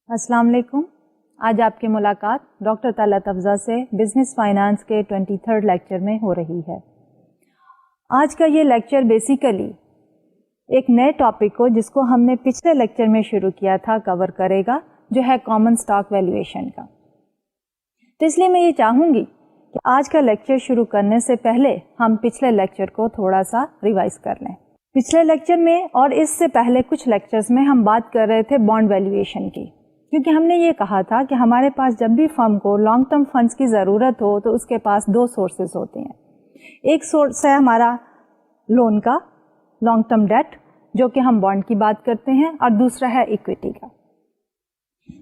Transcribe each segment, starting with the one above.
السلام علیکم. آج آپ کی ملاقات ڈاکٹر طلعت افضل سے بزنس فائنانس کے 23rd لیکچر میں ہو رہی ہے. آج کا یہ لیکچر بیسیکلی ایک نئے ٹاپک کو جس کو ہم نے پچھلے لیکچر میں شروع کیا تھا کور کرے گا، جو ہے کامن اسٹاک ویلیویشن کا. تو اس لیے میں یہ چاہوں گی کہ آج کا لیکچر شروع کرنے سے پہلے ہم پچھلے لیکچر کو تھوڑا سا ریوائز کر لیں. پچھلے لیکچر میں اور اس سے پہلے کچھ لیکچرز میں ہم بات کر رہے تھے بانڈ ویلیویشن کی، کیونکہ ہم نے یہ کہا تھا کہ ہمارے پاس جب بھی فرم کو لانگ ٹرم فنڈز کی ضرورت ہو تو اس کے پاس دو سورسز ہوتے ہیں. ایک سورس ہے ہمارا لون کا، لانگ ٹرم ڈیٹ، جو کہ ہم بانڈ کی بات کرتے ہیں، اور دوسرا ہے ایکویٹی کا.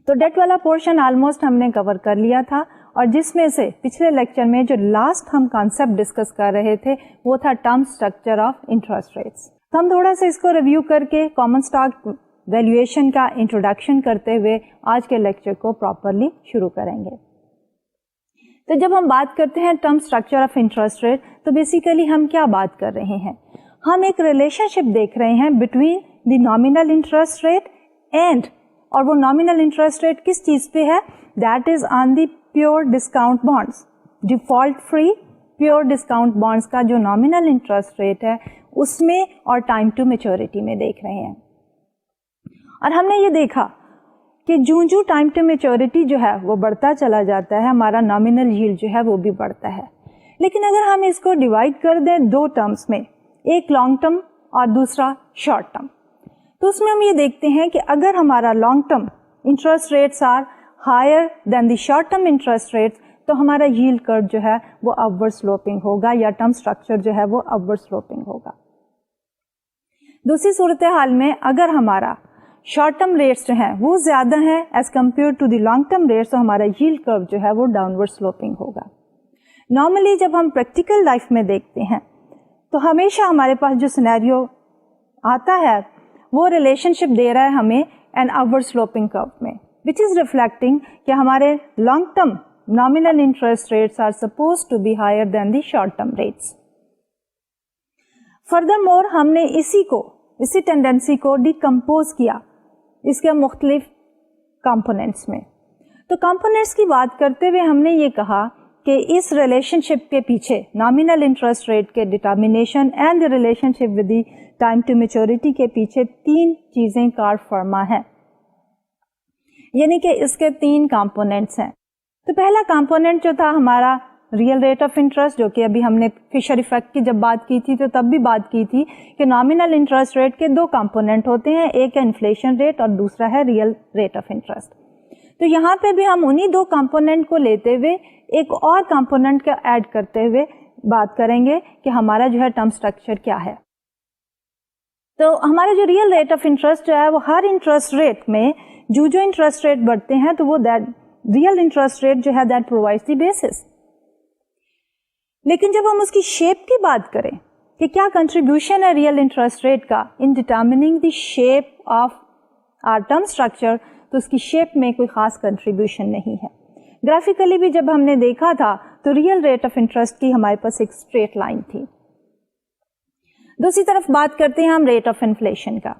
تو ڈیٹ والا پورشن آلموسٹ ہم نے کور کر لیا تھا، اور جس میں سے پچھلے لیکچر میں جو لاسٹ ہم کانسیپٹ ڈسکس کر رہے تھے وہ تھا term structure of interest rates. تو ہم تھوڑا سا اس کو ریویو کر کے کامن اسٹاک ویلیویشن کا انٹروڈکشن کرتے ہوئے آج کے لیکچر کو پراپرلی شروع کریں گے. تو جب ہم بات کرتے ہیں term structure of interest rate تو بیسیکلی ہم کیا بات کر رہے ہیں؟ ہم ایک ریلیشن شپ دیکھ رہے ہیں between the nominal interest rate and, اور وہ نامینل انٹرسٹ ریٹ کس چیز پہ ہے؟ That is on the pure discount bonds. Default free pure discount bonds کا جو نامینل انٹرسٹ ریٹ ہے اس میں اور ٹائم ٹو میچورٹی میں دیکھ رہے ہیں. اور ہم نے یہ دیکھا کہ جو ٹائم ٹو میچورٹی جو ہے وہ بڑھتا چلا جاتا ہے، ہمارا نامینل ییلڈ جو ہے وہ بھی بڑھتا ہے. لیکن اگر ہم اس کو ڈیوائڈ کر دیں دو ٹرمز میں، ایک لانگ ٹرم اور دوسرا شارٹ ٹرم، تو اس میں ہم یہ دیکھتے ہیں کہ اگر ہمارا long term interest rates are higher than the short term interest rates تو ہمارا ییلڈ کرو جو ہے وہ اپورڈ سلوپنگ ہوگا، یا ٹرم اسٹرکچر جو ہے وہ اپورڈ سلوپنگ ہوگا. دوسری صورتحال میں اگر ہمارا شارٹ ٹرم ریٹس جو ہیں وہ زیادہ ہیں as compared to the long term rates تو ہمارا ییلڈ کرو جو ہے وہ ڈاؤنورڈ سلوپنگ ہوگا. نارملی جب ہم پریکٹیکل لائف میں دیکھتے ہیں تو ہمیشہ ہمارے پاس جو سینیریو آتا ہے وہ ریلیشن شپ دے رہا ہے ہمیں این اپورڈ سلوپنگ کرو میں، which is reflecting کہ ہمارے long term nominal interest rates are supposed to be higher than the short term rates. Furthermore ہم نے اسی ٹینڈنسی کو ڈیکمپوز کیا اس کے مختلف کمپوننٹس میں. تو کمپوننٹس کی بات کرتے ہوئے ہم نے یہ کہا کہ اس ریلیشن شپ کے پیچھے نامینل انٹرسٹ ریٹ کے determination and relationship with the time to maturity کے پیچھے تین چیزیں کار فرما ہیں، یعنی کہ اس کے تین کمپوننٹس ہیں. تو پہلا کمپوننٹ جو تھا ہمارا ریئل ریٹ آف انٹرسٹ، جو کہ ابھی ہم نے فشر ایفیکٹ کی جب بات کی تھی تو تب بھی بات کی تھی کہ نامینل انٹرسٹ ریٹ کے دو کمپوننٹ ہوتے ہیں، ایک ہے انفلیشن ریٹ اور دوسرا ہے ریئل ریٹ آف انٹرسٹ. تو یہاں پہ بھی ہم انہی دو کمپوننٹ کو لیتے ہوئے ایک اور کمپوننٹ کا ایڈ کرتے ہوئے بات کریں گے کہ ہمارا جو ہے ٹرم اسٹرکچر کیا ہے. تو ہمارا جو ریئل ریٹ آف انٹرسٹ جو ہے وہ ہر انٹرسٹ ریٹ میں جو انٹرسٹ ریٹ بڑھتے ہیں تو وہ ریئل انٹرسٹ ریٹ جو ہے دیٹ پرووائڈز دی بیسس. لیکن جب ہم اس کی شیپ کی بات کریں کہ کیا کنٹریبیوشن ہے ریئل انٹرسٹ ریٹ کا in determining the shape of our term structure, تو اس کی شیپ میں کوئی خاص کنٹریبیوشن نہیں ہے. گرافیکلی بھی جب ہم نے دیکھا تھا تو ریئل ریٹ آف انٹرسٹ کی ہمارے پاس ایک اسٹریٹ لائن تھی. دوسری طرف بات کرتے ہیں ہم ریٹ آف انفلیشن کا.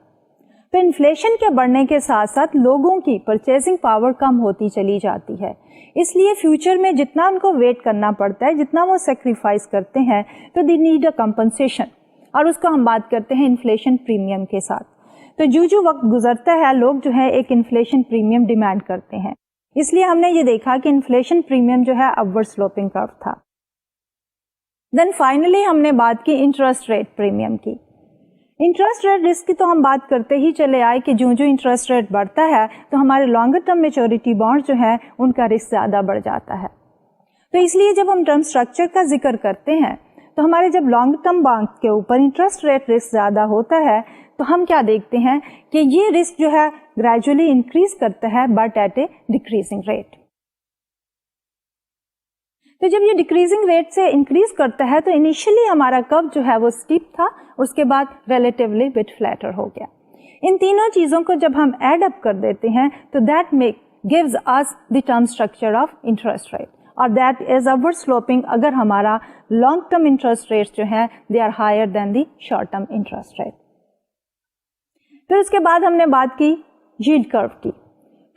تو انفلیشن کے بڑھنے کے ساتھ ساتھ لوگوں کی پرچیزنگ پاور کم ہوتی چلی جاتی ہے، اس لیے فیوچر میں جتنا ان کو ویٹ کرنا پڑتا ہے، جتنا وہ سیکریفائس کرتے ہیں تو دی نیڈ اے کمپنسیشن، اور اس کو ہم بات کرتے ہیں انفلیشن پریمیم کے ساتھ. تو جو وقت گزرتا ہے لوگ جو ہے ایک انفلیشن پریمیم ڈیمانڈ کرتے ہیں، اس لیے ہم نے یہ دیکھا کہ انفلیشن پریمیم جو ہے اپورڈ سلوپنگ کرو تھا. دین فائنلی ہم نے بات کی انٹرسٹ ریٹ پریمیم کی. انٹرسٹ ریٹ رسک کی تو ہم بات کرتے ہی چلے آئے کہ جو انٹرسٹ ریٹ بڑھتا ہے تو ہمارے لانگر ٹرم میچورٹی بانڈ جو ہے ان کا رسک زیادہ بڑھ جاتا ہے. تو اس لیے جب ہم ٹرم اسٹرکچر کا ذکر کرتے ہیں تو ہمارے جب لانگ ٹرم بانڈ کے اوپر انٹرسٹ ریٹ رسک زیادہ ہوتا ہے تو ہم کیا دیکھتے ہیں کہ یہ رسک جو ہے گریجولی انکریز کرتا ہے but at a decreasing rate. تو جب یہ ڈیکریزنگ ریٹ سے انکریز کرتا ہے تو انیشلی ہمارا کرو جو ہے وہ اسٹیپ تھا، اس کے بعد ریلیٹیولی بٹ فلیٹر ہو گیا. ان تینوں چیزوں کو جب ہم ایڈ اپ کر دیتے ہیں تو that gives us the term structure of interest rate, اور دیٹ از اپورڈ سلوپنگ اگر ہمارا لانگ ٹرم انٹرسٹ ریٹ جو ہے they are higher than the short term interest rate. پھر اس کے بعد ہم نے بات کی ییلڈ کرو کی.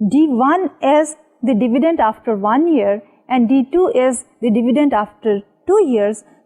D1 is the dividend after 1 year and D2 is the dividend after 2 years.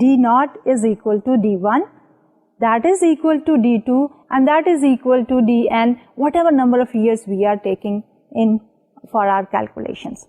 D0 is equal to D1, that is equal to D2 and that is equal to Dn, whatever number of years we are taking in for our calculations.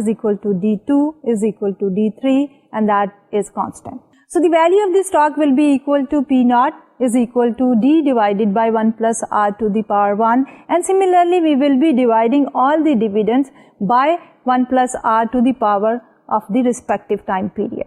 is equal to D2 is equal to D3 and that is constant. So the value of the stock will be equal to P0 is equal to D divided by 1 plus R to the power 1, and similarly we will be dividing all the dividends by 1 plus R to the power of the respective time period.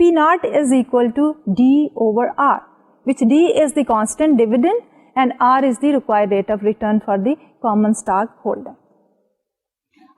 P0 is equal to D over R, which D is the constant dividend and R is the required rate of return for the common stock holder.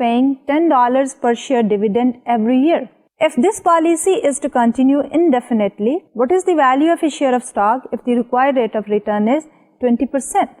paying $10 per share dividend every year. If this policy is to continue indefinitely, what is the value of a share of stock if the required rate of return is 20%?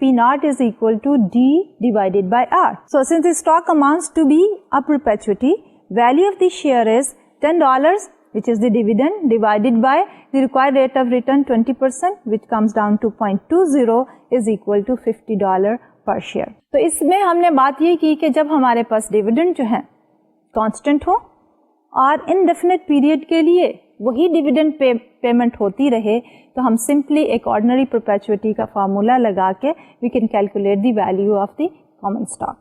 P0 is equal to D divided by R. So since the stock amounts to be a perpetuity, value of the share is $10 which is the dividend, divided by the required rate of return 20%, which comes down to 0.20, is equal to $50 per share. تو اس میں ہم نے بات یہ کی کہ جب ہمارے پاس ڈیویڈنڈ جو ہے کانسٹنٹ ہو اور انڈیفینٹ پیریڈ کے لیے وہی ڈیویڈنڈ پیمنٹ ہوتی رہے تو ہم سمپلی ایک آرڈنری پرپیچوٹی کا فارمولا لگا کے we can calculate the value of the common stock.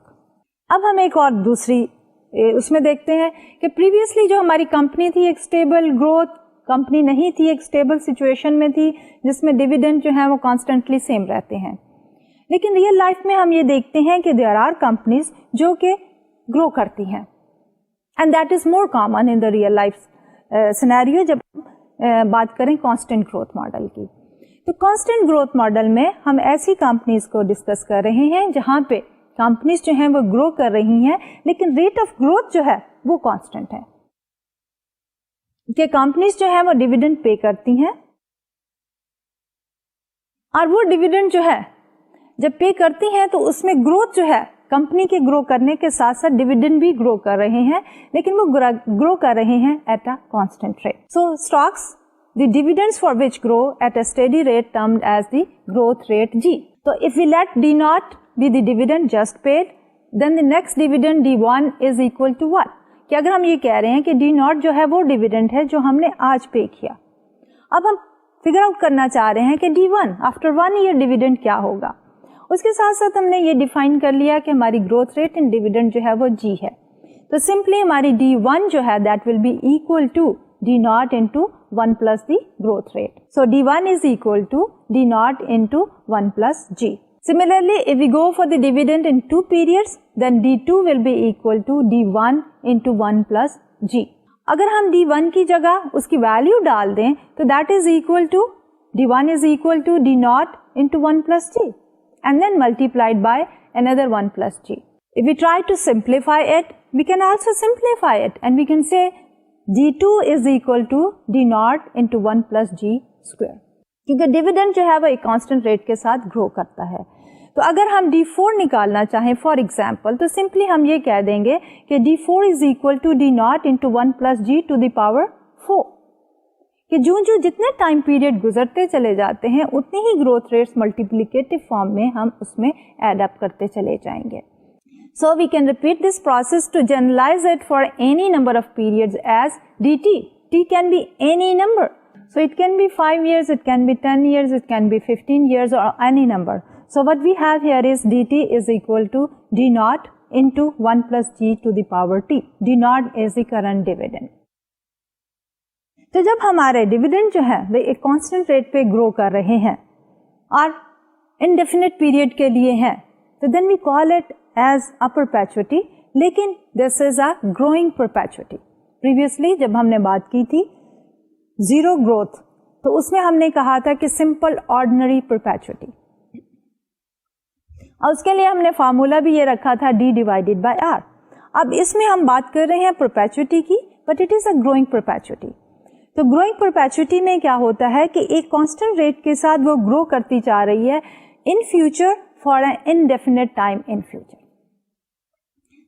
اب ہم ایک اور دوسری اس میں دیکھتے ہیں کہ پریویسلی جو ہماری کمپنی تھی ایک اسٹیبل گروتھ کمپنی نہیں تھی, ایک اسٹیبل سچویشن میں تھی جس میں ڈیویڈنڈ جو ہے وہ کانسٹنٹلی سیم رہتے ہیں. لیکن ریئل لائف میں ہم یہ دیکھتے ہیں کہ دیر آر کمپنیز جو کہ گرو کرتی ہیں, and that is more common in the real life scenario جب بات کریں کانسٹنٹ گروتھ ماڈل کی. تو کانسٹنٹ گروتھ ماڈل میں ہم ایسی کمپنیز کو ڈسکس کر رہے ہیں جہاں پہ کمپنیز جو ہیں وہ گرو کر رہی ہیں لیکن ریٹ آف گروتھ جو ہے وہ کانسٹنٹ ہے, کہ کمپنیز جو ہیں وہ ڈیویڈنڈ پے کرتی ہیں اور وہ ڈیویڈنڈ جو ہے جب پے کرتی ہیں تو اس میں گروتھ جو ہے کمپنی کے گرو کرنے کے ساتھ ساتھ ڈیویڈنڈ بھی گرو کر رہے ہیں لیکن وہ گرو کر رہے ہیں at a constant rate. So stocks the dividends for which grow at a steady rate termed as the growth rate g. تو if we let D naught be the dividend just paid, then the next dividend D1 is equal to 1. کہ اگر ہم یہ کہہ رہے ہیں کہ D naught جو ہے وہ ڈیویڈنڈ ہے جو ہم نے آج پے کیا, اب ہم فگر آؤٹ کرنا چاہ رہے ہیں کہ D1 after 1 year ڈیویڈنڈ کیا ہوگا. اس کے ساتھ ساتھ ہم نے یہ ڈیفائن کر لیا کہ ہماری گروتھ ریٹ ان ڈیویڈنڈ جو ہے وہ G ہے. تو سمپلی ہماری D1 جو ہے that will be equal to D naught into 1 plus the growth rate. So D1 is equal to D naught into 1 plus G. Similarly, if we go for the dividend in 2 periods, then D2 will be equal to D1 into 1 plus G. اگر ہم D1 کی جگہ اس کی value ڈال دیں تو that is equal to D1 is equal to D naught into 1 plus G and then multiplied by another 1 plus G. If we try to simplify it, we can also simplify it and we can say D2 is equal to D naught into 1 plus G square. کیونکہ dividend جو ہے وہ ایک constant rate کے ساتھ گرو کرتا ہے. تو اگر ہم D4 نکالنا چاہیں فار ایگزامپل تو سمپلی ہم یہ کہہ دیں گے کہ D4 is equal to D naught into 1 plus G to the power 4. کہ جو جتنے ٹائم پیریڈ گزرتے چلے جاتے ہیں اتنی ہی گروتھ ریٹس ملٹیپلیکیٹو فارم میں ہم اس میں ایڈ اپ کرتے چلے جائیں گے. So we can repeat this process to generalize it for any number of periods as DT. T can be any number. So it can be 5 years, it can be 10 years, it can be 15 years or any number. So what we have here is dt is equal to d naught into 1 plus g to the power t. d naught is the current dividend. تو جب ہمارے dividend جو ہے وہ ایک constant rate پہ گرو کر رہے ہیں اور انڈیفینٹ پیریڈ کے لیے ہیں تو then we call it as a perpetuity, لیکن this is a growing perpetuity. Previously جب ہم نے بات کی تھی زیرو گروتھ تو اس میں ہم نے کہا تھا کہ سمپل آرڈنری پرپیچوٹی, اور اس کے لیے ہم نے فارمولا بھی یہ رکھا تھا D ڈیوائڈیڈ بائی R. اب اس میں ہم بات کر رہے ہیں پرپیچوٹی کی, but it is a growing perpetuity. تو گروئنگ پرپیچوٹی میں کیا ہوتا ہے کہ ایک کانسٹنٹ ریٹ کے ساتھ وہ گرو کرتی جا رہی ہے in future for an indefinite time in future.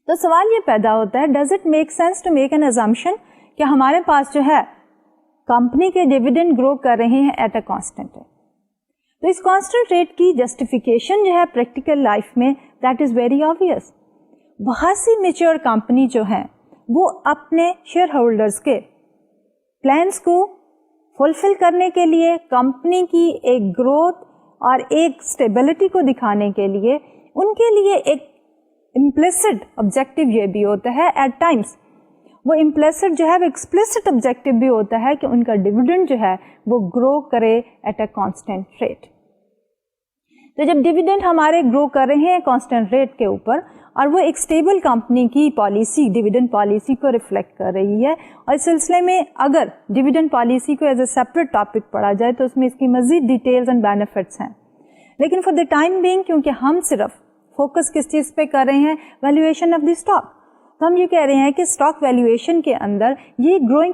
تو سوال یہ پیدا ہوتا ہے, does it make sense to make an assumption کہ ہمارے پاس جو ہے کمپنی کے ڈیویڈنڈ گرو کر رہے ہیں ایٹ اے کانسٹنٹ ریٹ. تو اس کانسٹنٹ ریٹ کی جسٹیفیکیشن جو ہے پریکٹیکل لائف میں دیٹ از ویری آبویس. بہت سی میچور کمپنی جو ہیں وہ اپنے شیئر ہولڈرز کے پلانس کو فلفل کرنے کے لیے, کمپنی کی ایک گروتھ اور ایک اسٹیبلٹی کو دکھانے کے لیے, ان کے لیے ایک امپلیسڈ آبجیکٹو یہ بھی ہوتا ہے ایٹ ٹائمس, وہ امپلیسڈ جو ہے وہ ایکسپلیسڈ آبجیکٹو بھی ہوتا ہے کہ ان کا ڈیویڈنڈ جو ہے وہ گرو کرے ایٹ اے کانسٹنٹ ریٹ. تو جب ڈیویڈنڈ ہمارے گرو کر رہے ہیں کانسٹنٹ ریٹ کے اوپر اور وہ ایک اسٹیبل کمپنی کی پالیسی ڈیویڈنڈ پالیسی کو ریفلیکٹ کر رہی ہے, اور اس سلسلے میں اگر ڈیویڈنڈ پالیسی کو ایز اے سیپریٹ ٹاپک پڑھا جائے تو اس میں اس کی مزید ڈیٹیلز اینڈ بینیفٹس ہیں, لیکن فار دا ٹائم بینگ کیونکہ ہم صرف فوکس کس چیز پہ کر رہے ہیں, ویلیویشن آف دی اسٹاک, تو ہم یہ کہہ رہے ہیں کہ اسٹاک ویلیویشن کے اندر یہ گروئنگ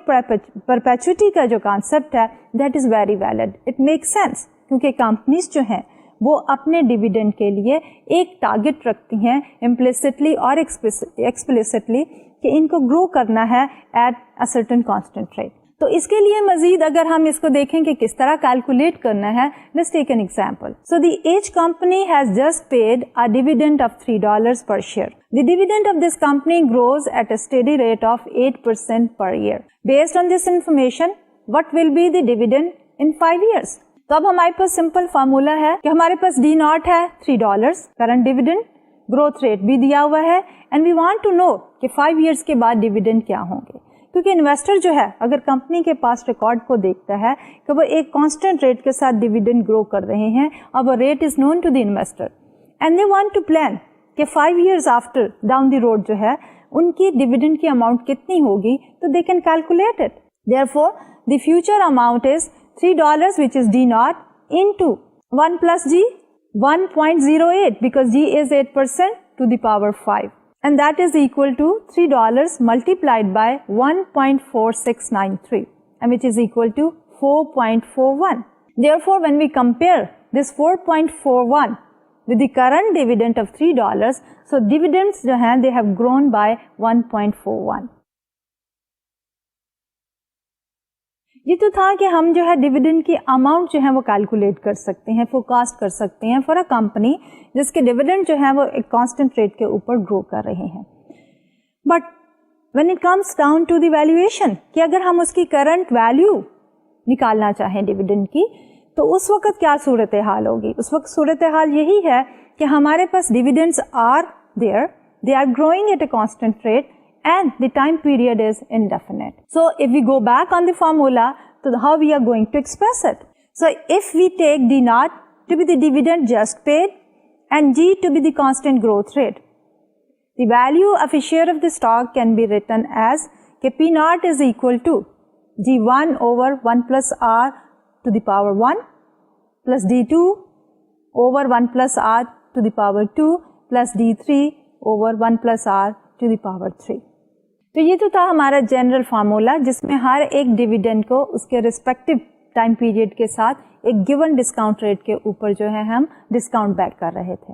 پرپیچوٹی کا جو کانسیپٹ ہے that is very valid. It make sense کیونکہ کمپنیز جو ہیں وہ اپنے ڈیویڈنڈ کے لیے ایک ٹارگٹ رکھتی ہیں امپلیسٹلی اور ایکسپلیسٹلی کہ ان کو گرو کرنا ہے at a certain constant rate. تو اس کے لیے مزید اگر ہم اس کو دیکھیں کہ کس طرح کیلکولیٹ کرنا ہے, let's take an example. So the Edge company has just paid a dividend of $3 per share. The dividend of this company grows at a steady rate of 8% per year. Based on this information, what will be the dividend in 5 years? تو اب ہمارے پاس simple formula ہے کہ ہمارے پاس D not ہے $3 current dividend, growth rate بھی دیا ہوا ہے, and we want to know کہ 5 ایئرس کے بعد ڈیویڈنڈ کیا ہوں گے. کیونکہ انویسٹر جو ہے اگر کمپنی کے پاس ریکارڈ کو دیکھتا ہے کہ وہ ایک کانسٹنٹ ریٹ کے ساتھ ڈیویڈنڈ گرو کر رہے ہیں, اور وہ rate is known to the investor, and they want to plan کہ 5 years after down the road جو ہے ان کی ڈیویڈنڈ کی اماؤنٹ کتنی ہوگی, تو they can calculate it. Therefore the future amount is $3 which is D naught into 1 plus G, 1.08 because G is 8% to the power 5, and that is equal to $3 multiplied by 1.4693, and which is equal to 4.41. Therefore, when we compare this 4.41 with the current dividend of $3, so dividends jo hain they have grown by 1.41. یہ تو تھا کہ ہم جو ہے dividend کی amount جو ہے وہ کیلکولیٹ کر سکتے ہیں, فورکاسٹ کر سکتے ہیں فار اے کمپنی جس کے ڈیویڈنڈ جو ہے وہ ایک کانسٹنٹ ریٹ کے اوپر گرو کر رہے ہیں. But when it comes down to the valuation, کہ اگر ہم اس کی کرنٹ ویلیو نکالنا چاہیں ڈیویڈنڈ کی, تو اس وقت کیا صورتحال ہوگی؟ اس وقت صورتحال یہی ہے کہ ہمارے پاس dividends are there, they are growing at a constant rate, and the time period is indefinite. So if we go back on the formula to how we are going to express it. So if we take D naught to be the dividend just paid and G to be the constant growth rate, the value of a share of the stock can be written as P naught is equal to D1 over 1 plus R to the power 1 plus D2 over 1 plus R to the power 2 plus D3 over 1 plus R to the power 3. تو یہ تو تھا ہمارا general formula جس میں ہر ایک dividend کو اس کے ریسپیکٹو ٹائم پیریڈ کے ساتھ ایک گیون ڈسکاؤنٹ ریٹ کے اوپر جو ہے ہم ڈسکاؤنٹ بیک کر رہے تھے.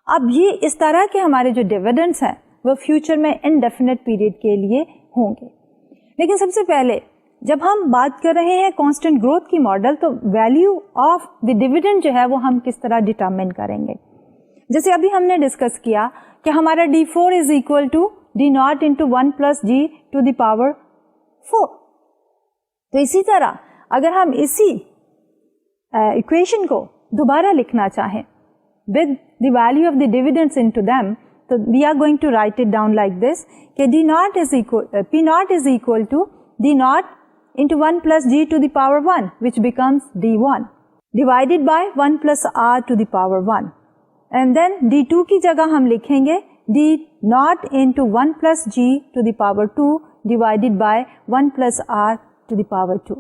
اب یہ اس طرح کے ہمارے جو ڈیویڈنڈس ہیں وہ فیوچر میں انڈیفینٹ پیریڈ کے لیے ہوں گے. لیکن سب سے پہلے جب ہم بات کر رہے ہیں کانسٹنٹ گروتھ کی ماڈل, تو ویلیو آف دی ڈیویڈنڈ جو ہے وہ ہم کس طرح ڈٹرمن کریں گے. جیسے ابھی ہم نے ڈسکس کیا کہ ہمارا D4 is equal to D naught into 1 plus G to the power 4. تو اسی طرح اگر ہم اسی equation کو دوبارہ لکھنا چاہیں with the value of the dividends into them, تو we are going to write it down like this کہ P naught is equal to D naught into 1 plus G to the power 1, which becomes D1 divided by 1 plus R to the power 1, and then D2 کی جگہ ہم لکھیں گے D naught into 1 plus G to the power 2 divided by 1 plus R to the power 2.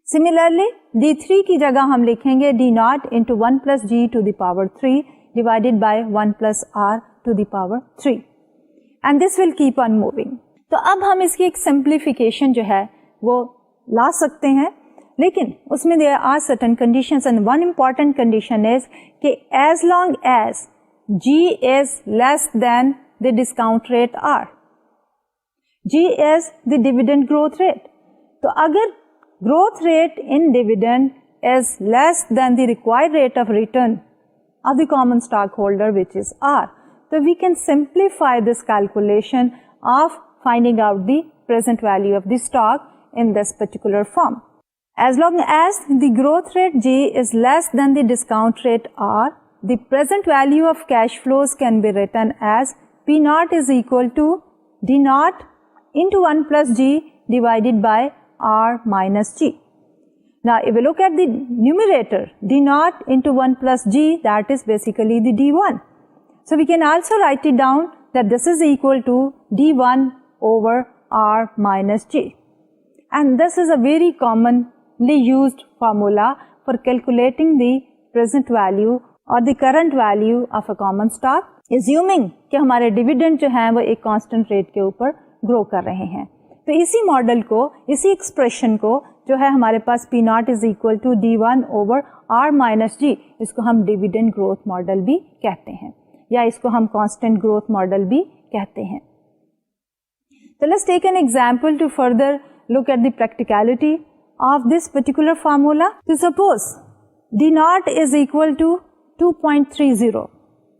Similarly, D3 کی جگہ ہم لکھیں گے D naught into 1 plus G to the power 3 divided by 1 plus R to the power 3. And this will keep on moving. تو اب ہم اس کی ایک simplification جو ہے وہ لا سکتے ہیں, لیکن اس میں there are certain conditions, and one important condition is کہ as long as G is less than the discount rate R. G is the dividend growth rate. تو اگر growth rate in dividend is less than the required rate of return of the common stockholder, which is R, so we can simplify this calculation of finding out the present value of the stock in this particular form. As long as the growth rate G is less than the discount rate R, the present value of cash flows can be written as P naught is equal to D naught into 1 plus G divided by R minus G. Now, if we look at the numerator, D naught into 1 plus G, that is basically the D1. So, we can also write it down that this is equal to D1 over R minus G. And this is a very commonly used formula for calculating the present value اور the current value of a common stock, assuming کہ ہمارے dividend جو ہیں وہ ایک constant rate کے اوپر گرو کر رہے ہیں. تو اسی ماڈل کو, اسی ایکسپریشن کو جو ہے ہمارے پاس P naught is equal to D1 over R minus G, اس کو ہم ڈیویڈنڈ گروتھ ماڈل بھی کہتے ہیں, یا اس کو ہم کانسٹنٹ گروتھ ماڈل بھی کہتے ہیں. تو let's take an example to further look at the practicality of this particular formula. So suppose D naught is equal to 2.30,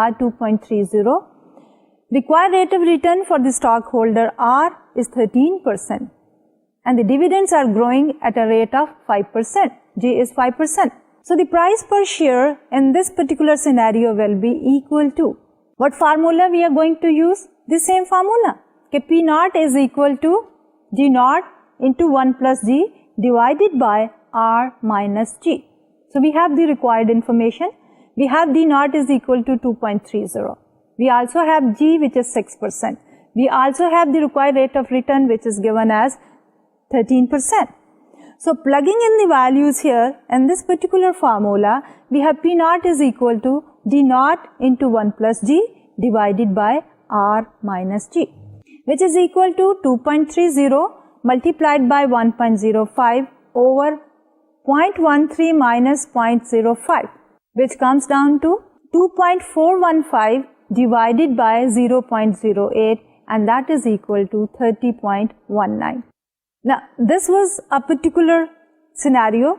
are 2.30. Required rate of return for the stockholder R is 13% and the dividends are growing at a rate of 5%. G is 5%. So the price per share in this particular scenario will be equal to what formula we are going to use? The same formula. P naught is equal to G naught into 1 plus G divided by R minus G. So we have the required information. We have D naught is equal to 2.30. We also have G which is 6%. We also have the required rate of return which is given as 13%. So plugging in the values here in this particular formula, we have P naught is equal to D naught into 1 plus G divided by R minus G, which is equal to 2.30 multiplied by 1.05 over 0.13 minus 0.05, which comes down to 2.415 divided by 0.08, and that is equal to 30.19. Now, this was a particular scenario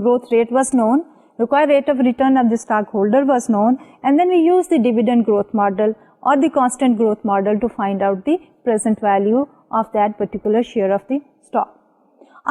growth rate was known, required rate of return of the stockholder was known, and then we used the dividend growth model or the constant growth model to find out the present value of that particular share of the stock.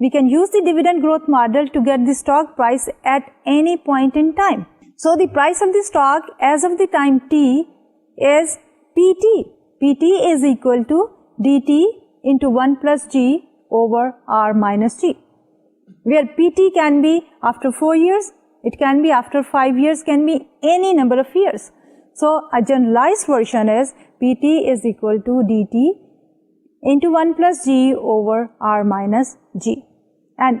we can use the dividend growth model to get the stock price at any point in time. So the price of the stock as of the time t is PT. PT is equal to dt into 1 plus g over r minus g, where PT can be after 4 years, it can be after 5 years, can be any number of years. So a generalized version is PT is equal to dt into 1 plus g over r minus g. And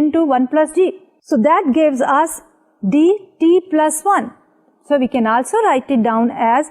into 1 plus g, so that gives us dt plus 1. So we can also write it down as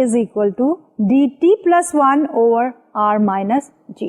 is equal to dt plus 1 over r minus g.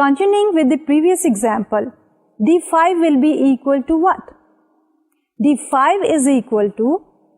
continuing with the previous example, d5 will be equal to what? d5 is equal to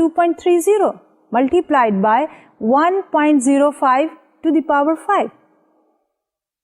2.30 multiplied by 1.05 to the power 5.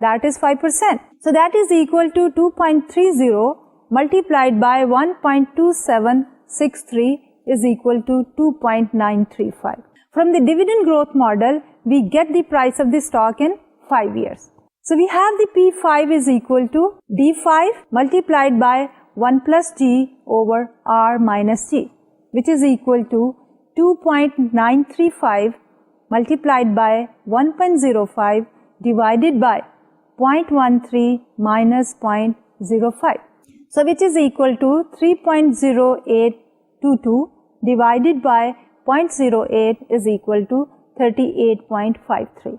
that is 5%. So that is equal to 2.30 multiplied by 1.2763 is equal to 2.935. From the dividend growth model, we get the price of the stock in 5 years. So we have the P5 is equal to D5 multiplied by 1 plus G over R minus G, which is equal to 2.935 multiplied by 1.05 divided by 0.13 minus 0.05. So which is equal to 3.0822 divided by 0.08 is equal to 38.53.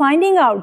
finding out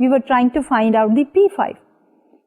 we were trying to find out the P5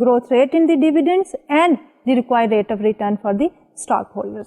growth rate in the dividends and the required rate of return for the stockholders.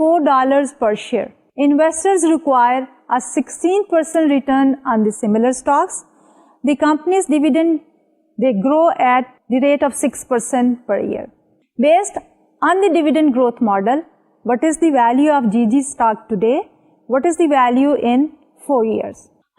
$4 per share. Investors require a 16% return on the similar stocks. The company's dividend they grow at the rate of 6% per year. Based on the dividend growth model, what is the value of GG stock today? What is the value in 4 years?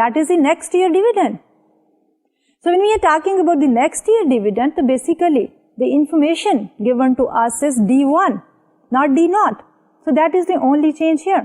that is the next year dividend. So when we are talking about the next year dividend, so basically the information given to us is D1, not D0. So that is the only change here.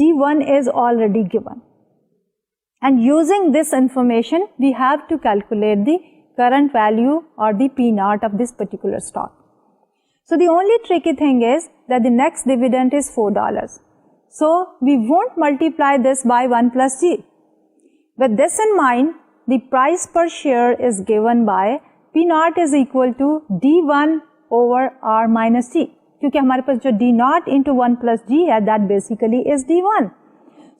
D1 is already given. And using this information, we have to calculate the current value or the P naught of this particular stock. So the only tricky thing is that the next dividend is $4. So we won't multiply this by 1 plus G. With this in mind, the price per share is given by P naught is equal to D1 over R minus G. کیونکہ ہمارے پاس جو D naught into 1 plus G ہے that basically is D1.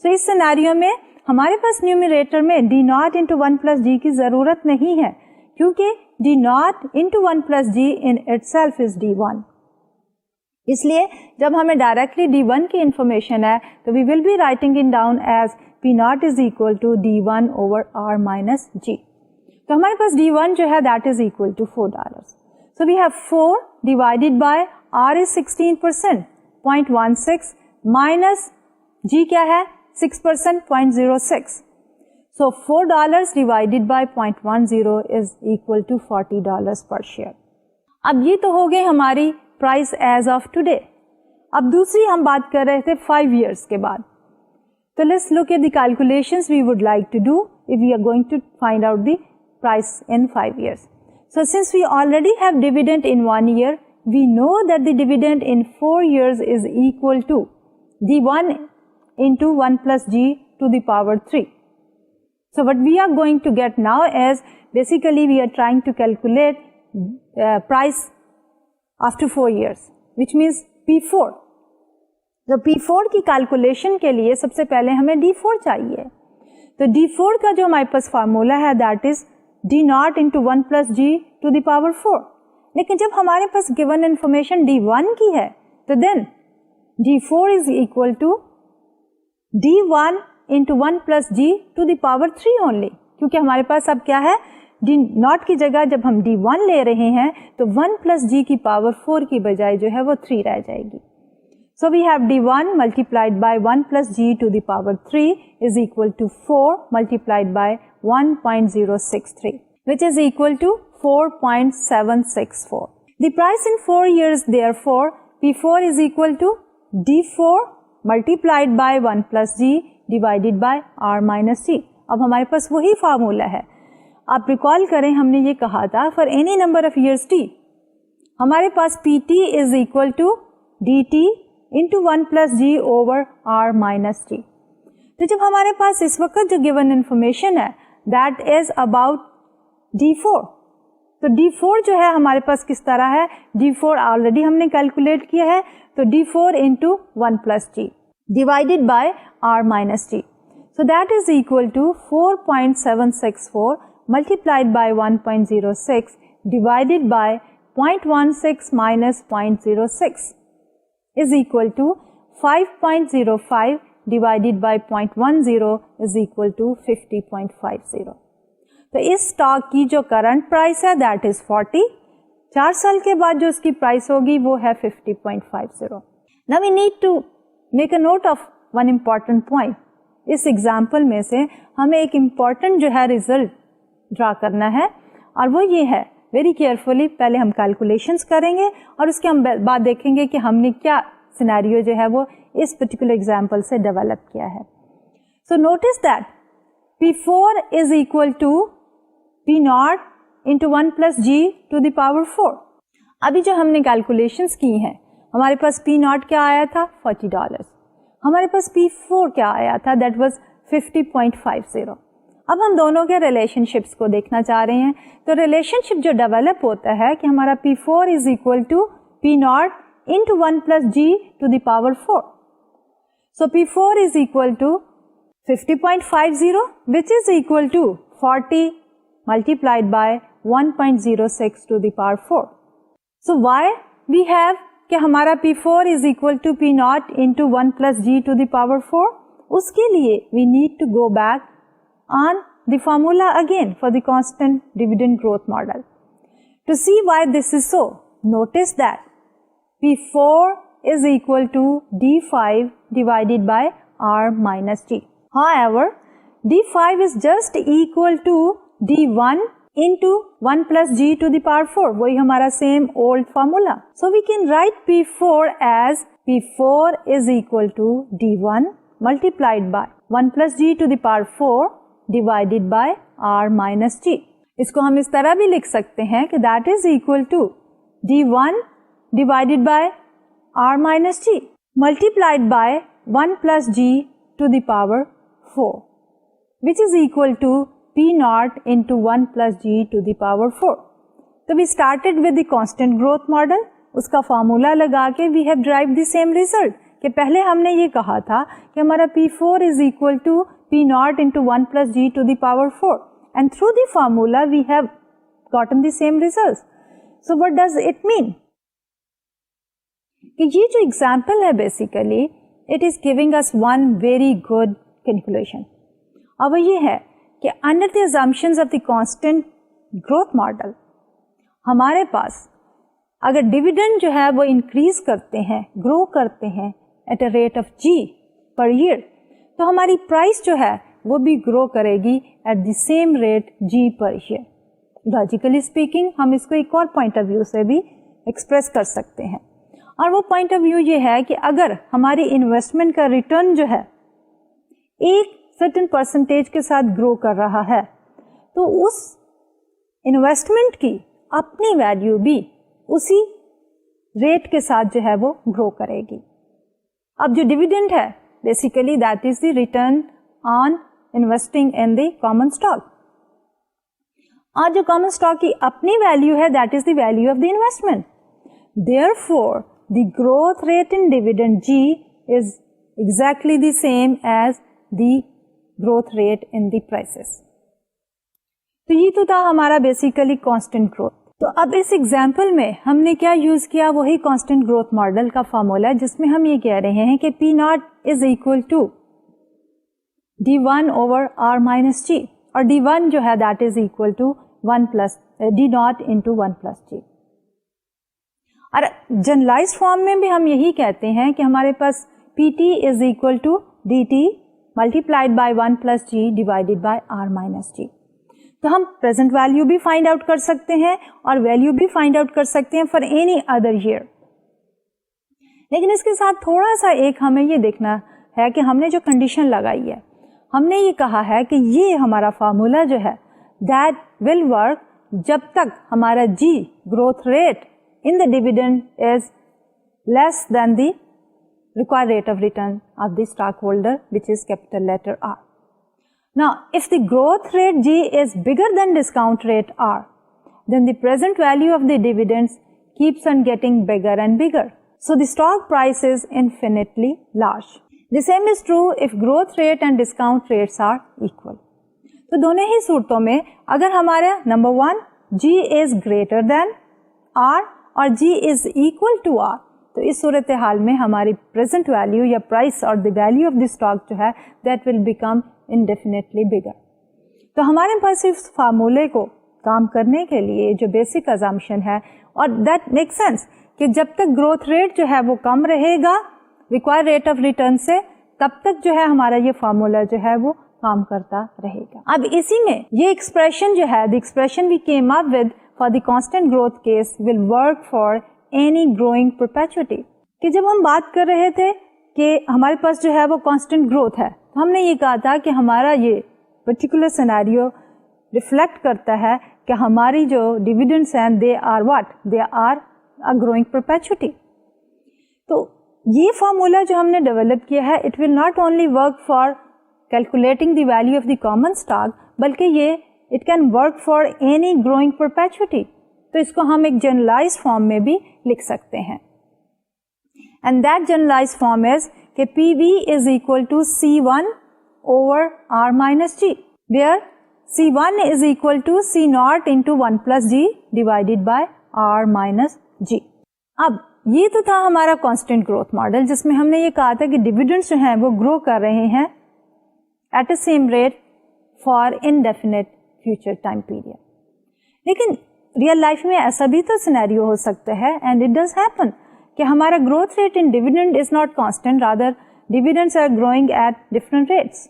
So اس scenario میں ہمارے پاس نیومیریٹر میں D naught into 1 plus G کی ضرورت نہیں ہے کیونکہ D naught into 1 plus G in itself is D1. اس لیے جب ہمیں ڈائریکٹلی D1 کی انفارمیشن ہے تو we will be writing it down as P naught is equal to D1 over R minus G. تو ہمارے پاس D1 جو ہے that is equal to $4. So we have 4 divided by R is 16%, 0.16 minus G کیا ہے 6%, 0.06. So $4 divided by 0.10 is equal to $40 per share. اب یہ تو ہو گئی ہماری price as of today. اب دوسری ہم بات کر رہے تھے 5 years کے بعد. So let's look at the calculations we would like to do if we are going to find out the price in 5 years. So since we already have dividend in 1 year, we know that the dividend in 4 years is equal to D1 into 1 plus G to the power 3. So what we are going to get now is basically we are trying to calculate price after 4 years, which means P4. So P4 کی calculation کے لیے سب سے پہلے ہمیں D4 چاہیے. تو D4 کا جو ہمارے پاس فارمولا ہے that is D naught into 1 plus G to the power 4. لیکن جب ہمارے پاس given information D1 کی ہے تو then D4 is equal to D1 into 1 plus G to the power 3 only. کیونکہ ہمارے پاس اب کیا ہے D naught کی جگہ جب ہم D1 لے رہے ہیں تو 1 plus G کی power 4 کی بجائے جو ہے وہ 3 رہ جائے گی. So we have D1 multiplied by 1 plus G to the power 3 is equal to 4 multiplied by 1.063, which is equal to 4.764. The price in 4 years, therefore, P4 is equal to D4 multiplied by 1 plus G divided by R minus G. اب ہمارے پاس وہی formula ہے. آپ recall کریں ہم نے یہ کہا تھا for any number of years t ہمارے پاس PT is equal to DT into 1 plus G over R minus G. تو جب ہمارے پاس اس وقت جو given information ہے that is about D4. تو D4 جو ہے ہمارے پاس کس طرح ہے D4 already ہم نے calculate کیا ہے تو D4 into 1 plus G divided by R minus G. So that is equal to 4.764 multiplied by 1.06 divided by 0.16 minus 0.06 is equal to 5.05 divided by 0.10 is equal to 50.50. تو اس اسٹاک کی جو current price ہے that is 40. 4 سال کے بعد جو اس کی price ہوگی وہ ہے 50.50. Now we need to make a note of one important point. اس ایگزامپل میں سے ہمیں ایک امپورٹنٹ جو ہے ریزلٹ ڈرا کرنا ہے اور وہ یہ ہے ویری کیئرفلی پہلے ہم کیلکولیشنس کریں گے اور اس کے ہم بعد دیکھیں گے کہ ہم نے کیا سینیریو جو ہے وہ اس پرٹیکولر ایگزامپل سے ڈیولپ کیا ہے. So notice that P4 is equal to P naught into 1 plus G to the power 4. ابھی جو ہم نے کیلکولیشنس کی ہیں ہمارے پاس P naught کیا آیا تھا $40. ہمارے پاس P4 کیا آیا تھا that was 50.50. اب ہم دونوں کے ریلیشن شپس کو دیکھنا چاہ رہے ہیں. تو ریلیشن شپ جو ڈیولپ ہوتا ہے کہ ہمارا P4 is equal to P naught into 1 plus G to the power 4. So P4 is equal to 50.50 which is equal to 40 multiplied by 1.06 to the power 4. So why we have کہ ہمارا P4 is equal to P naught into 1 plus G to the power 4. اس کے لیے we need to go back on the formula again for the constant dividend growth model. To see why this is so, notice that P4 is equal to D5 divided by R minus G. However, D5 is just equal to D1 into 1 plus G to the power 4. وہی ہمارا same old formula. So we can write P4 as P4 is equal to D1 multiplied by 1 plus G to the power 4 divided by R minus G. اس کو ہم اس طرح بھی لکھ سکتے ہیں کہ that is equal to D1 divided by R minus G multiplied by 1 plus G to the power 4, which is equal to P naught into 1 plus G to the power 4. So we started with the constant growth model. اس کا formula لگا کے we have derived the same result کہ پہلے ہم نے یہ کہا تھا کہ ہمارا P4 is equal to P naught into 1 plus G to the power 4, and through the formula we have gotten the same results. So what does it mean? کہ یہ جو ایگزامپل ہے basically it is giving us one very good calculation, اور وہ یہ ہے کہ under the assumptions of the constant growth model ہمارے پاس اگر ڈویڈنڈ جو ہے وہ انکریز کرتے ہیں، گرو کرتے ہیں at a rate of G per year, تو ہماری پرائس جو ہے وہ بھی گرو کرے گی at the same rate G per year. Logically speaking ہم اس کو ایک اور پوائنٹ آف ویو سے بھی ایکسپریس کر سکتے ہیں، اور وہ پوائنٹ آف ویو یہ ہے کہ اگر ہماری انویسٹمنٹ کا ریٹرن جو ہے ایک سرٹن پرسنٹیج کے ساتھ گرو کر رہا ہے تو اس انویسٹمنٹ کی اپنی ویلیو بھی اسی ریٹ کے ساتھ جو ہے وہ گرو کرے گی. اب جو ڈیویڈنڈ ہے basically that is the return on investing in the common stock, اور جو کامن اسٹاک کی اپنی ویلیو ہے that is the value of the investment. Therefore, the growth rate in dividend G is exactly the same as the growth rate in the prices. تو یہ تو تھا ہمارا بیسیکلی کانسٹنٹ گروتھ. تو اب اس ایگزامپل میں ہم نے کیا یوز کیا؟ وہی کانسٹنٹ گروتھ ماڈل کا فارمولا جس میں ہم یہ کہہ رہے ہیں کہ P naught is equal to D1 over R minus G، اور D1 جو ہے that is equal to 1 plus D naught into 1 plus G. اور جنرلائز فارم میں بھی ہم یہی کہتے ہیں کہ ہمارے پاس PT is equal to DT multiplied by 1 plus G divided by R minus G. تو ہم پریزنٹ ویلیو بھی فائنڈ آؤٹ کر سکتے ہیں اور ویلیو بھی فائنڈ آؤٹ کر سکتے ہیں فار اینی ادر ایئر. لیکن اس کے ساتھ تھوڑا سا ایک ہمیں یہ دیکھنا ہے کہ ہم نے جو کنڈیشن لگائی ہے، ہم نے یہ کہا ہے کہ یہ ہمارا فارمولا جو ہے دیٹ ول ورک جب تک ہمارا G growth rate in the dividend is less than the required rate of return of the stockholder, which is capital letter R. Now, if the growth rate G is bigger than discount rate R, then the present value of the dividends keeps on getting bigger and bigger. So the stock price is infinitely large. The same is true if growth rate and discount rates are equal. تو دونوں ہی صورتوں میں اگر ہمارا number 1 G is greater than R اور G is equal to R، تو اس صورتحال میں ہماری پریزنٹ ویلیو یا پرائس اور دی ویلیو آف دی اسٹاک جو ہے دیٹ ول بیکم انڈیفینیٹلی بگر. تو ہمارے پاس اس فارمولے کو کام کرنے کے لیے جو بیسک ازامپشن ہے، اور دیٹ میک سینس کہ جب تک گروتھ ریٹ جو ہے وہ کم رہے گا ریکوائر ریٹ آف ریٹرن سے، تب تک جو ہے ہمارا یہ فارمولا جو ہے وہ کام کرتا رہے گا. اب اسی میں یہ ایکسپریشن جو ہے، the expression we came up with for the constant growth case will work for any growing perpetuity. کہ جب ہم بات کر رہے تھے کہ ہمارے پاس جو ہے وہ constant growth ہے، ہم نے یہ کہا تھا کہ ہمارا یہ particular scenario reflect کرتا ہے کہ ہماری جو dividends ہیں they are what? They are a growing perpetuity. تو یہ فارمولا جو ہم نے ڈیولپ کیا ہے it will not only work for calculating the value of the common stock بلکہ یہ it can work for any growing perpetuity. تو اس کو ہم ایک generalized form میں بھی لکھ سکتے ہیں. And that generalized form is کہ PV is equal to C1 over R minus G, where C1 is equal to C naught into 1 plus G divided by R minus G. اب یہ تو تھا ہمارا constant growth model جس میں ہم نے یہ کہا تھا کہ dividends جو ہیں وہ grow کر رہے ہیں at the same rate for indefinite future time period. لیکن ریئل لائف میں ایسا بھی تو سینیریو ہو سکتا ہے اینڈ اٹ ڈز ہیپن کہ ہمارا growth rate in dividend is not constant, rather dividends are growing at different rates.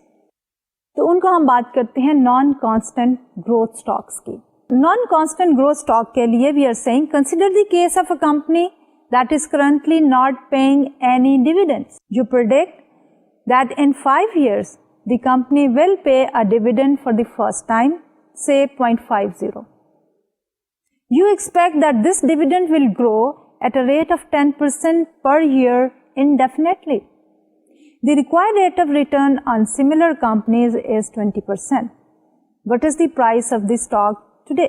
تو ان کو ہم بات کرتے ہیں نان کانسٹنٹ گروتھ اسٹاکس کی. نان کانسٹنٹ گروتھ اسٹاک کے لیے we are seeing consider the case of a company that is currently not paying any dividends. You predict that in 5 years the company will pay a dividend for the first time say 0.50. You expect that this dividend will grow at a rate of 10% per year indefinitely. The required rate of return on similar companies is 20%. What is the price of the stock today?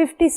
50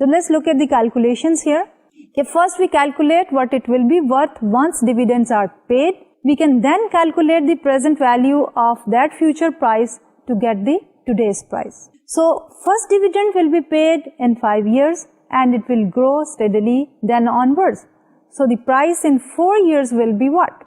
So let's look at the calculations here. Okay, first we calculate what it will be worth once dividends are paid. We can then calculate the present value of that future price to get the today's price. So first dividend will be paid in 5 years and it will grow steadily then onwards. So the price in 4 years will be what?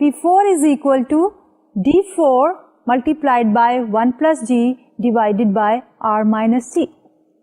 P4 is equal to D4 multiplied by 1 plus G divided by R minus C.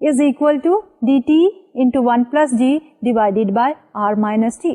is equal to dt into 1 plus G divided by R minus T.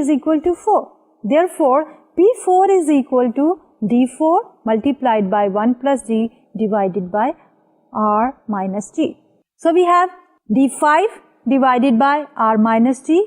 is equal to 4. Therefore, P4 is equal to D4 multiplied by 1 plus G divided by R minus G. So we have D5 divided by R minus G,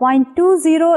0.20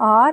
R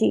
G.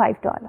$5.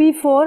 P4,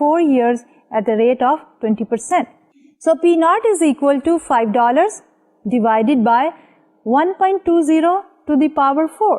4 years at a rate of 20%. So P0 is equal to $5 divided by 1.20 to the power 4.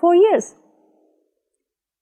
4 years,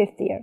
5th year.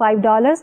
$5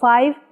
5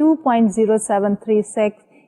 2.0736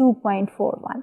2.41.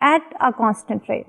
at a constant rate.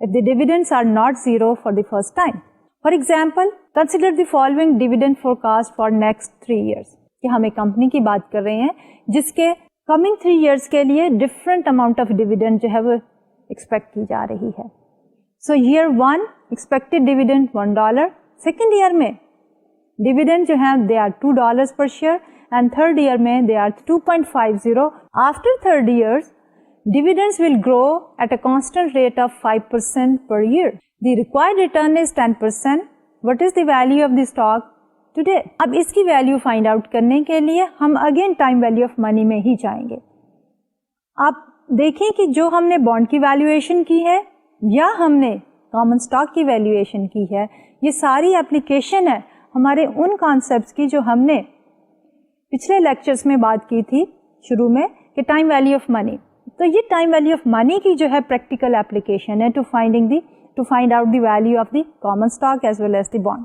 if the dividends are not 0 for the first time. For example, consider the following dividend forecast for next 3 years. کہ ہم ایک company کی بات کر رہے ہیں جس کے کمنگ 3 ایئرس کے لیے ڈفرنٹ اماؤنٹ آف ڈیویڈنڈ جو ہے وہ ایکسپیکٹ کی جا رہی ہے. So year 1 expected dividend $1. Second year میں ڈیویڈنڈ جو ہیں دے آر $2 پر شیئر اینڈ تھرڈ ایئر میں they are 2.50. After third years dividends will grow at a constant rate of 5% per year. The required return is 10%. What is the value of the stock today? اب اس کی value find out کرنے کے لیے ہم again time value of money میں ہی جائیں گے. آپ دیکھیں کہ جو ہم نے بانڈ کی ویلیویشن کی ہے یا ہم نے کامن اسٹاک کی ویلیویشن کی ہے, یہ ساری اپلیکیشن ہے ہمارے ان کانسیپٹس کی جو ہم نے پچھلے لیکچرز میں بات کی تھی شروع میں کہ ٹائم ویلیو آف منی. تو یہ ٹائم ویلیو آف منی کی جو ہے پریکٹیکل اپلیکیشن ہے to find out the value of the common stock as well as the bond.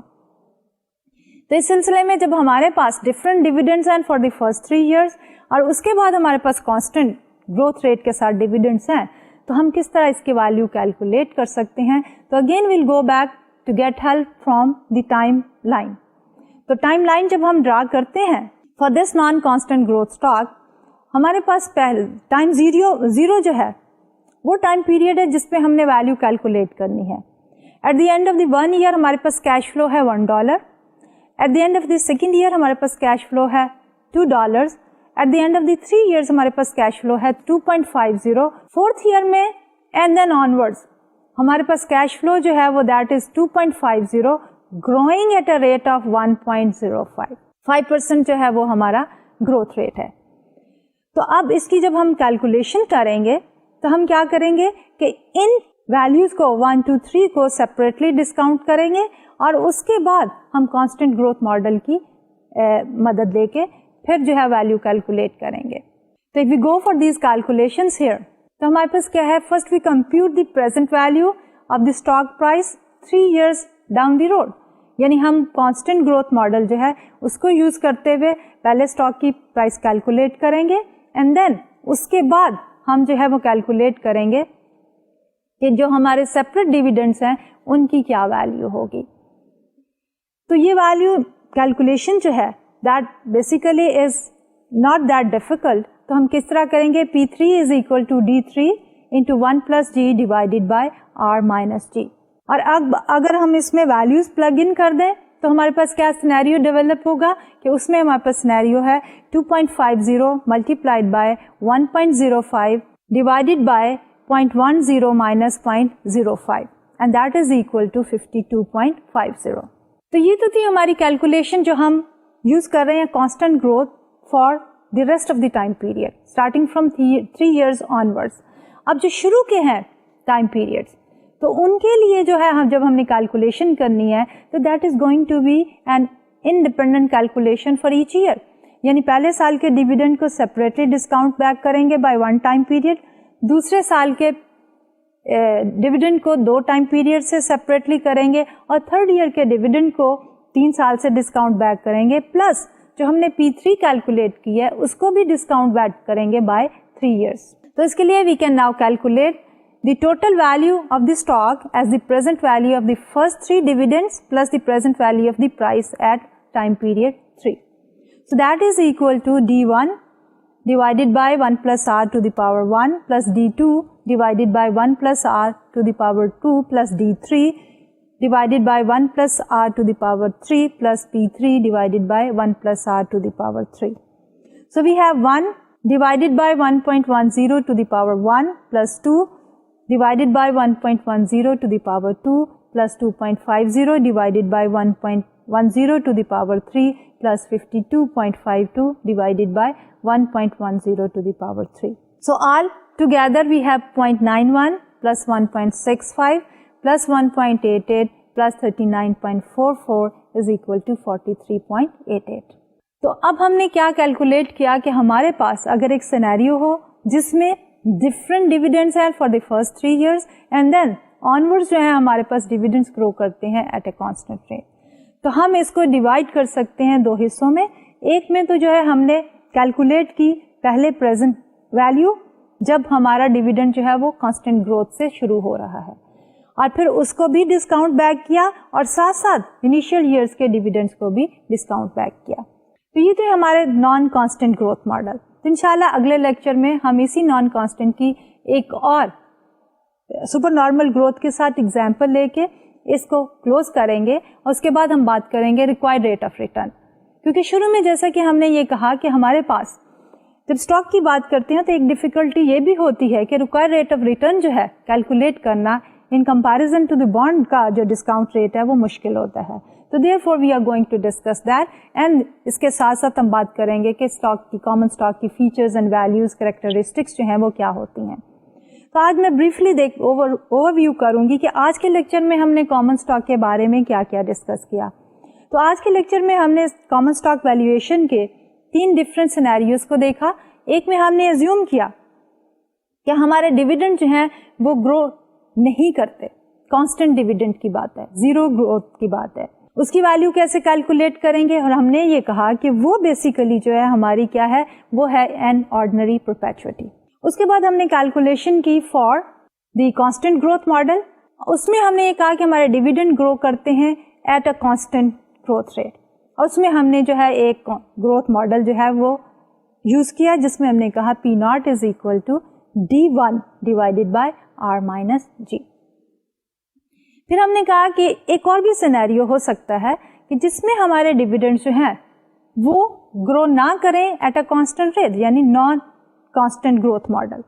تو اس سلسلے میں جب ہمارے پاس ڈفرنٹ ڈیویڈنڈس ہیں فار دی فرسٹ 3 ایئرس اور اس کے بعد ہمارے پاس کانسٹنٹ گروتھ ریٹ کے ساتھ ڈیویڈنڈس ہیں, تو ہم کس طرح اس کی ویلیو کیلکولیٹ کر سکتے ہیں. تو again we'll go back to get help from the timeline. تو ٹائم لائن جب ہم ڈرا کرتے ہیں for this non constant growth stock, ہمارے پاس ٹائم زیرو جو ہے وہ ٹائم پیریڈ ہے جس پہ ہم نے ویلیو کیلکولیٹ کرنی ہے. At the end of the 1 year ہمارے پاس کیش فلو ہے $1. At the end of the second year ہمارے پاس کیش فلو ہے $2. At the end of the 3 years ہمارے پاس کیش فلو ہے 2.50. فورتھ ایئر میں اینڈ دین آنورڈس ہمارے پاس کیش فلو جو ہے وہ that is 2.50 growing at a rate of 1.05. 5% جو ہے وہ ہمارا گروتھ ریٹ ہے. تو اب اس کی جب ہم کیلکولیشن کریں گے تو ہم کیا کریں گے کہ ان ویلیوز کو 1 2 3 کو سیپریٹلی ڈسکاؤنٹ کریں گے اور اس کے بعد ہم کانسٹنٹ گروتھ ماڈل کی مدد لے کے پھر جو ہے ویلیو کیلکولیٹ کریں گے. تو if we go for these calculations here, تو ہمارے پاس کیا ہے, first we compute the present value of the stock price 3 years down the road. یعنی ہم کانسٹنٹ گروتھ ماڈل جو ہے اس کو یوز کرتے ہوئے پہلے اسٹاک کی پرائز کیلکولیٹ کریں گے اینڈ دین اس کے بعد ہم جو ہے وہ کیلکولیٹ کریں گے کہ جو ہمارے سیپریٹ ڈیویڈنڈس ہیں ان کی کیا ویلیو ہوگی. تو یہ ویلیو کیلکولیشن جو ہے that basically is not that difficult. تو ہم کس طرح کریں گے, P3 is equal to D3 into 1 plus G divided by R minus G. اور اب اگر ہم اس میں ویلیوز پلگ ان کر دیں تو ہمارے پاس کیا سینیریو ڈیولپ ہوگا کہ اس میں ہمارے پاس سینیریو ہے 2.50 multiplied by 1.05 divided by 0.10 minus 0.05 and that is equal to 52.50. تو یہ تو تھی ہماری کیلکولیشن جو ہم یوز کر رہے ہیں constant growth for the rest of the time period starting from 3 years onwards. اب جو شروع کے ہیں ٹائم پیریڈس تو ان کے لیے جو ہے جب ہم نے کیلکولیشن کرنی ہے تو that is going to be an independent calculation for each year. یعنی پہلے سال کے ڈیویڈنڈ کو سیپریٹلی ڈسکاؤنٹ بیک کریں گے بائی 1 ٹائم پیریڈ, دوسرے سال کے ڈیویڈنڈ کو 2 ٹائم پیریڈ سے سیپریٹلی کریں گے اور تھرڈ ایئر کے ڈیویڈنڈ کو 3 سال سے ڈسکاؤنٹ بیک کریں گے, پلس جو ہم نے P3 کیلکولیٹ کی ہے اس کو بھی ڈسکاؤنٹ بیک کریں گے بائی 3 years. تو اس کے لیے we can now calculate the total value of the stock as the present value of the first 3 dividends plus the present value of the price at time period 3. So that is equal to D1 divided by 1 plus R to the power 1 plus D2 divided by 1 plus R to the power 2 plus D3 divided by 1 plus R to the power 3 plus P3 divided by 1 plus R to the power 3. So we have 1 divided by 1.10 to the power 1 plus 2 divided by 1.10 to the power 2 plus 2.50 divided by 1.10 to the power 3 plus 52.52 divided by 1.10 to the power 3. So all together we have 0.91 plus 1.65 plus 1.88 plus 39.44 is equal to 43.88. تو اب ہم نے کیا calculate کیا کہ ہمارے پاس اگر ایک سینیریو ہو جس میں ڈفرنٹ ڈیویڈنڈس ہیں for the first 3 years and then onwards جو ہے ہمارے پاس ڈیویڈنڈس گرو کرتے ہیں ایٹ اے کانسٹنٹ ریٹ, تو ہم اس کو ڈیوائڈ کر سکتے ہیں 2 حصوں میں. ایک میں تو جو ہے ہم نے کیلکولیٹ کی پہلے پریزنٹ ویلیو جب ہمارا ڈیویڈنڈ جو ہے وہ کانسٹنٹ گروتھ سے شروع ہو رہا ہے, اور پھر اس کو بھی ڈسکاؤنٹ بیک کیا اور ساتھ ساتھ انیشیل ایئرس کے ڈیویڈنڈس کو بھی ڈسکاؤنٹ بیک کیا. تو یہ تو ہمارے نان کانسٹنٹ گروتھ ماڈل. تو انشاءاللہ اگلے لیکچر میں ہم اسی نان کانسٹنٹ کی ایک اور سپر نارمل گروتھ کے ساتھ ایگزامپل لے کے اس کو کلوز کریں گے, اور اس کے بعد ہم بات کریں گے ریکوائرڈ ریٹ آف ریٹرن. کیونکہ شروع میں جیسا کہ ہم نے یہ کہا کہ ہمارے پاس جب اسٹاک کی بات کرتے ہیں تو ایک ڈیفیکلٹی یہ بھی ہوتی ہے کہ ریکوائرڈ ریٹ آف ریٹرن جو ہے کیلکولیٹ کرنا in comparison to the bond کا جو ڈسکاؤنٹ ریٹ ہے وہ مشکل ہوتا ہے. تو therefore we are going to discuss that, and اس کے ساتھ ساتھ ہم بات کریں گے کہ اسٹاک کی کامن اسٹاک کی فیچرز اینڈ ویلیوز کریکٹرسٹکس جو ہیں وہ کیا ہوتی ہیں. تو آج میں بریفلی اوور ویو کروں گی کہ آج کے لیکچر میں ہم نے کامن اسٹاک کے بارے میں کیا کیا ڈسکس کیا. تو آج کے لیکچر میں ہم نے کامن اسٹاک ویلیویشن کے 3 ڈفرینٹ سینیریوز کو دیکھا. ایک میں ہم نے ایزیوم کیا کہ ہمارے ڈیویڈنڈ جو ہیں وہ گرو نہیں کرتے, کانسٹنٹ ڈیویڈنڈ کی بات ہے, زیرو گروتھ کی بات ہے. اس کی ویلیو کیسے کیلکولیٹ کریں گے, اور ہم نے یہ کہا کہ وہ بیسیکلی جو ہے ہماری کیا ہے, وہ ہے این آرڈنری پرپیچوٹی. اس کے بعد ہم نے کیلکولیشن کی for the constant growth model. اس میں ہم نے یہ کہا کہ ہمارے ڈیویڈنڈ گرو کرتے ہیں at a constant growth rate, اور اس میں ہم نے جو ہے ایک گروتھ ماڈل جو ہے وہ یوز کیا جس میں ہم نے کہا P naught is equal to D1 divided by R minus G. پھر ہم نے کہا کہ ایک اور بھی سینیریو ہو سکتا ہے کہ جس میں ہمارے ڈیویڈنڈ جو ہیں وہ گرو نہ کریں ایٹ اے کانسٹنٹ ریٹ, یعنی نان کانسٹنٹ گروتھ ماڈل.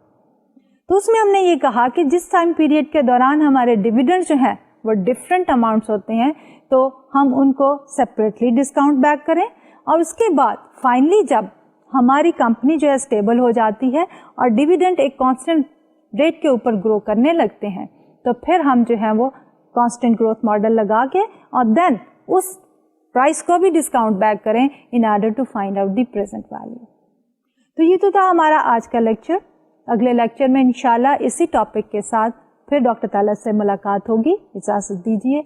تو اس میں ہم نے یہ کہا کہ جس ٹائم پیریڈ کے دوران ہمارے ڈیویڈنڈ جو ہیں وہ ڈفرینٹ اماؤنٹس ہوتے ہیں تو ہم ان کو سیپریٹلی ڈسکاؤنٹ بیک کریں, اور اس کے بعد فائنلی جب ہماری کمپنی جو ہے اسٹیبل ہو جاتی ہے اور ڈیویڈنڈ ایک کانسٹنٹ ریٹ کے اوپر گرو کرنے لگتے ہیں تو پھر ہم جو ہے وہ کانسٹنٹ گروتھ ماڈل لگا کے اور دین اس پرائس کو بھی ڈسکاؤنٹ بیک کریں in order to find out the present value. تو یہ تو تھا ہمارا آج کا لیکچر. اگلے لیکچر میں انشاءاللہ اسی ٹاپک کے ساتھ پھر ڈاکٹر طلعت سے ملاقات ہوگی. اجازت دیجیے.